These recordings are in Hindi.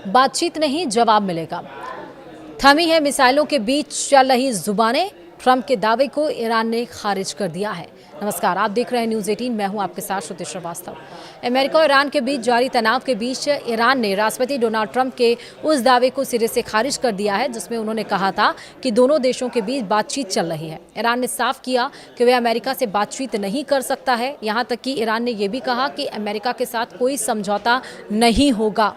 बातचीत नहीं जवाब मिलेगा। थमी है मिसाइलों के बीच चल रही जुबानें, ट्रंप के दावे को ईरान ने खारिज कर दिया है। नमस्कार, आप देख रहे हैं न्यूज़ 18। मैं हूं आपके साथ श्रुति श्रीवास्तव। अमेरिका और ईरान के बीच जारी तनाव के बीच ईरान ने राष्ट्रपति डोनाल्ड ट्रंप के उस दावे को सिरे से खारिज कर दिया है जिसमें उन्होंने कहा था कि दोनों देशों के बीच बातचीत चल रही है। ईरान ने साफ किया कि वह अमेरिका से बातचीत नहीं कर सकता है। यहां तक कि ईरान ने यह भी कहा कि अमेरिका के साथ कोई समझौता नहीं होगा।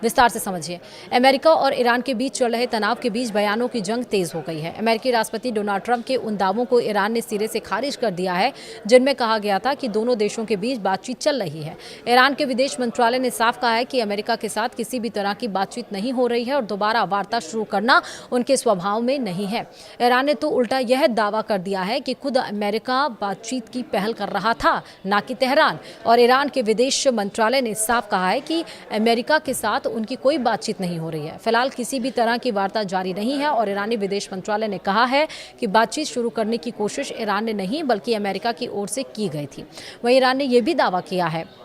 विस्तार से समझिए। अमेरिका और ईरान के बीच चल रहे तनाव के बीच बयानों की जंग तेज हो गई है। अमेरिकी राष्ट्रपति डोनाल्ड ट्रंप के उन दावों को ईरान ने सिरे से खारिज कर दिया है जिनमें कहा गया था कि दोनों देशों के बीच बातचीत चल रही है। ईरान के विदेश मंत्रालय ने साफ कहा है कि अमेरिका के साथ किसी भी तरह की बातचीत नहीं हो रही है और दोबारा वार्ता शुरू करना उनके स्वभाव में नहीं है। ईरान ने तो उल्टा यह दावा कर दिया है कि खुद अमेरिका बातचीत की पहल कर रहा था, न कि तेहरान। और ईरान के विदेश मंत्रालय ने साफ कहा है कि अमेरिका के साथ उनकी कोई बातचीत नहीं हो रही है। फिलहाल किसी भी तरह की वार्ता जारी नहीं है और ईरानी विदेश मंत्रालय ने कहा है कि बातचीत शुरू करने की कोशिश ईरान ने नहीं बल्कि अमेरिका की ओर से की गई थी। वहीं ईरान ने यह भी दावा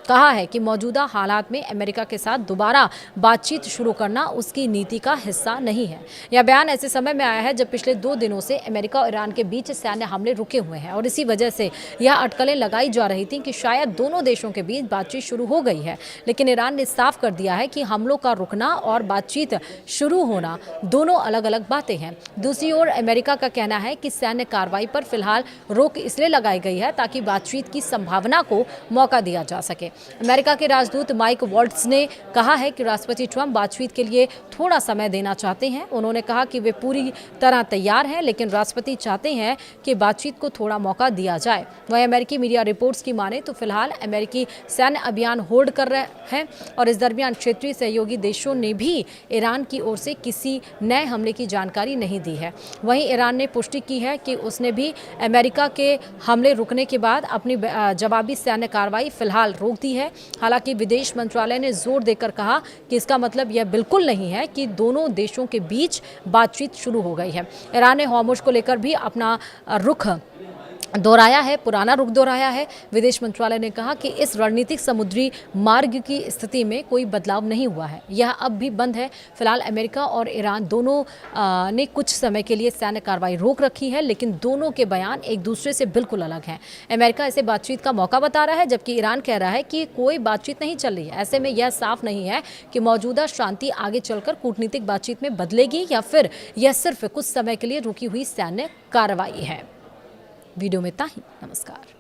कहा है कि मौजूदा हालात में अमेरिका के साथ दोबारा बातचीत शुरू करना उसकी नीति का हिस्सा नहीं है। यह बयान ऐसे समय में आया है जब पिछले 2 दिनों से अमेरिका और ईरान के बीच सैन्य हमले रुके हुए हैं और इसी वजह से यह अटकलें लगाई जा रही थी कि शायद दोनों देशों के बीच बातचीत शुरू हो गई है। लेकिन ईरान ने साफ कर दिया है कि हमलों का रुकना और बातचीत शुरू होना दोनों अलग अलग बातें हैं। दूसरी ओर अमेरिका का कहना है कि सैन्य कार्रवाई पर फिलहाल रोक इसलिए लगाई गई है ताकि बातचीत की संभावना को मौका दिया जा सके। अमेरिका के राजदूत माइक वॉल्ट्ज ने कहा है कि राष्ट्रपति ट्रंप बातचीत के लिए थोड़ा समय देना चाहते हैं। उन्होंने कहा कि वे पूरी तरह तैयार हैं लेकिन राष्ट्रपति चाहते हैं कि बातचीत को थोड़ा मौका दिया जाए। वहीं अमेरिकी मीडिया रिपोर्ट्स की माने तो फिलहाल अमेरिकी सैन्य अभियान होल्ड कर रहे हैं और इस दरमियान क्षेत्रीय सहयोगी देशों ने भी ईरान की ओर से किसी नए हमले की जानकारी नहीं दी है। वहीं ईरान ने पुष्टि की है कि उसने भी अमेरिका के हमले रुकने के बाद अपनी जवाबी सैन्य कार्रवाई फिलहाल रोक दी है। हालांकि विदेश मंत्रालय ने जोर देकर कहा कि इसका मतलब यह बिल्कुल नहीं है कि दोनों देशों के बीच बातचीत शुरू हो गई है। ईरान ने हॉर्मुज़ को लेकर भी अपना रुख दोहराया है, पुराना रुख दोहराया है। विदेश मंत्रालय ने कहा कि इस रणनीतिक समुद्री मार्ग की स्थिति में कोई बदलाव नहीं हुआ है, यह अब भी बंद है। फिलहाल अमेरिका और ईरान दोनों ने कुछ समय के लिए सैन्य कार्रवाई रोक रखी है लेकिन दोनों के बयान एक दूसरे से बिल्कुल अलग हैं। अमेरिका इसे बातचीत का मौका बता रहा है जबकि ईरान कह रहा है कि कोई बातचीत नहीं चल रही है। ऐसे में यह साफ नहीं है कि मौजूदा शांति आगे चलकर कूटनीतिक बातचीत में बदलेगी या फिर यह सिर्फ कुछ समय के लिए रुकी हुई सैन्य कार्रवाई है। वीडियो में इतना ही। नमस्कार।